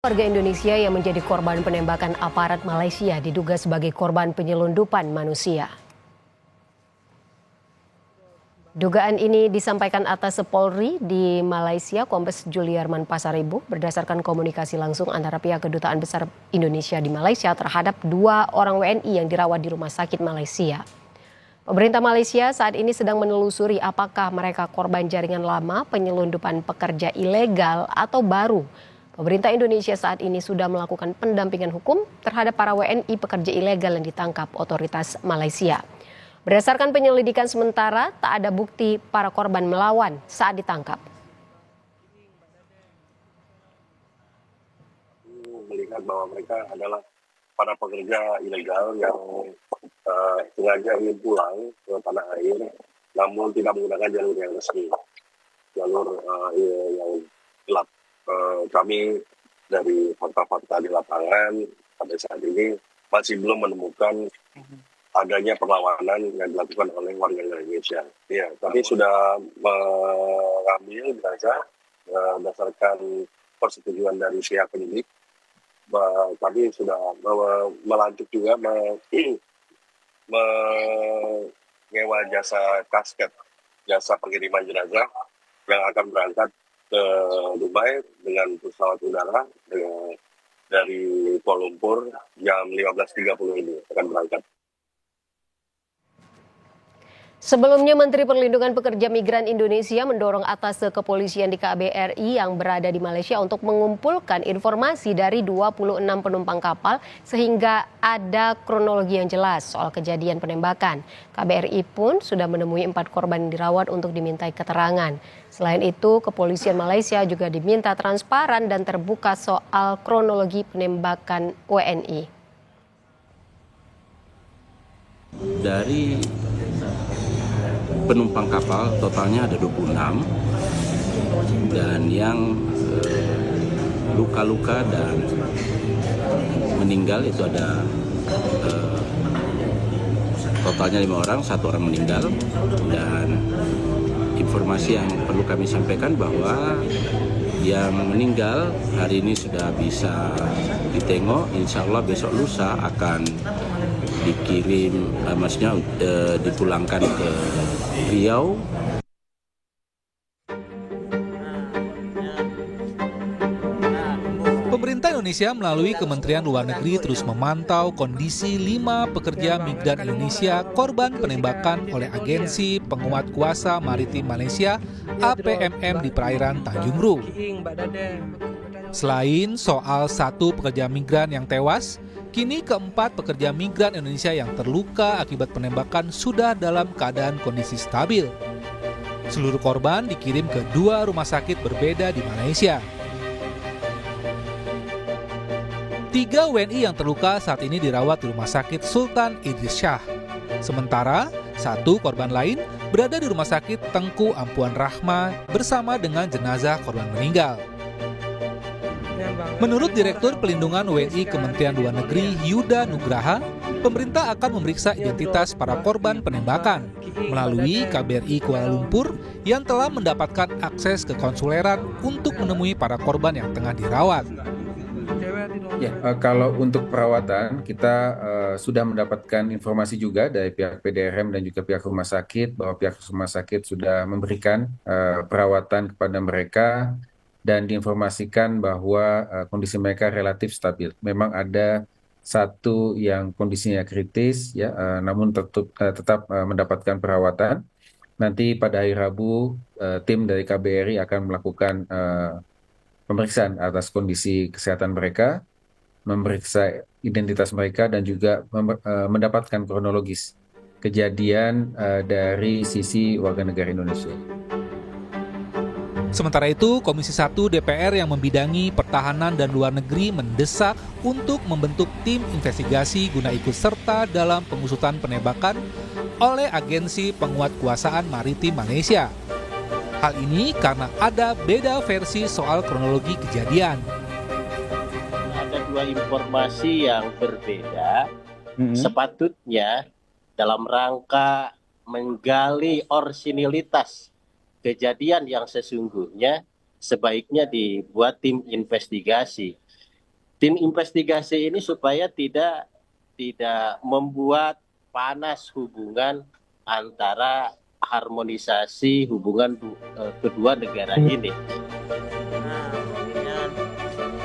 Warga Indonesia yang menjadi korban penembakan aparat Malaysia diduga sebagai korban penyelundupan manusia. Dugaan ini disampaikan atas Polri di Malaysia, Kombes Juliarman Pasaribu, berdasarkan komunikasi langsung antara pihak Kedutaan Besar Indonesia di Malaysia terhadap 2 orang WNI yang dirawat di rumah sakit Malaysia. Pemerintah Malaysia saat ini sedang menelusuri apakah mereka korban jaringan lama penyelundupan pekerja ilegal atau baru. Pemerintah Indonesia saat ini sudah melakukan pendampingan hukum terhadap para WNI pekerja ilegal yang ditangkap otoritas Malaysia. Berdasarkan penyelidikan sementara, tak ada bukti para korban melawan saat ditangkap. Melihat bahwa mereka adalah para pekerja ilegal yang sengaja ingin pulang ke tanah air, namun tidak menggunakan jalur yang resmi, jalur yang gelap. Kami dari fakta-fakta di lapangan pada saat ini masih belum menemukan adanya perlawanan yang dilakukan oleh warga Indonesia. Ya, tapi sudah mengambil berdasarkan persetujuan dari pihak penyidik. Kami sudah melanjut juga menyewa jasa kasket, jasa pengiriman jenazah yang akan berangkat ke Dubai dengan pesawat udara dari Kuala Lumpur jam 15.30 ini akan berangkat. Sebelumnya, Menteri Perlindungan Pekerja Migran Indonesia mendorong atas kepolisian di KBRI yang berada di Malaysia untuk mengumpulkan informasi dari 26 penumpang kapal sehingga ada kronologi yang jelas soal kejadian penembakan. KBRI pun sudah menemui 4 korban yang dirawat untuk dimintai keterangan. Selain itu, kepolisian Malaysia juga diminta transparan dan terbuka soal kronologi penembakan WNI. Dari penumpang kapal totalnya ada 26 dan yang luka-luka dan meninggal itu ada totalnya 5 orang, 1 orang meninggal. Dan informasi yang perlu kami sampaikan bahwa yang meninggal hari ini sudah bisa ditengok, insya Allah besok lusa akan dikirim, maksudnya dipulangkan ke Riau. Pemerintah Indonesia melalui Kementerian Luar Negeri terus memantau kondisi 5 pekerja migran Indonesia korban penembakan oleh Agensi Penguat Kuasa Maritim Malaysia APMM di perairan Tanjung Ru. Selain soal 1 pekerja migran yang tewas, kini keempat pekerja migran Indonesia yang terluka akibat penembakan sudah dalam keadaan kondisi stabil. Seluruh korban dikirim ke 2 rumah sakit berbeda di Malaysia. 3 WNI yang terluka saat ini dirawat di Rumah Sakit Sultan Idris Shah. Sementara 1 korban lain berada di Rumah Sakit Tengku Ampuan Rahma bersama dengan jenazah korban meninggal. Menurut Direktur Pelindungan WNI Kementerian Luar Negeri Yuda Nugraha, pemerintah akan memeriksa identitas para korban penembakan melalui KBRI Kuala Lumpur yang telah mendapatkan akses ke konsuleran untuk menemui para korban yang tengah dirawat. Ya, kalau untuk perawatan kita sudah mendapatkan informasi juga dari pihak PDRM dan juga pihak rumah sakit bahwa pihak rumah sakit sudah memberikan perawatan kepada mereka dan diinformasikan bahwa kondisi mereka relatif stabil. Memang ada 1 yang kondisinya kritis, ya, namun tetap mendapatkan perawatan. Nanti pada hari Rabu tim dari KBRI akan melakukan pemeriksaan atas kondisi kesehatan mereka, memeriksa identitas mereka dan juga mendapatkan kronologis kejadian dari sisi warga negara Indonesia. Sementara itu, Komisi 1 DPR yang membidangi pertahanan dan luar negeri mendesak untuk membentuk tim investigasi guna ikut serta dalam pengusutan penembakan oleh Agensi Penguatkuasaan Maritim Malaysia. Hal ini karena ada beda versi soal kronologi kejadian. Ada 2 informasi yang berbeda, sepatutnya dalam rangka menggali orisinilitas kejadian yang sesungguhnya sebaiknya dibuat tim investigasi. tim investigasi ini supaya tidak membuat panas hubungan antara harmonisasi hubungan kedua negara ini.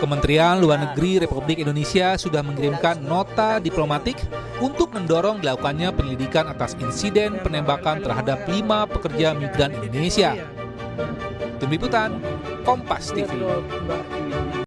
Kementerian Luar Negeri Republik Indonesia sudah mengirimkan nota diplomatik untuk mendorong dilakukannya penyelidikan atas insiden penembakan terhadap 5 pekerja migran Indonesia. Tim Liputan, Kompas TV.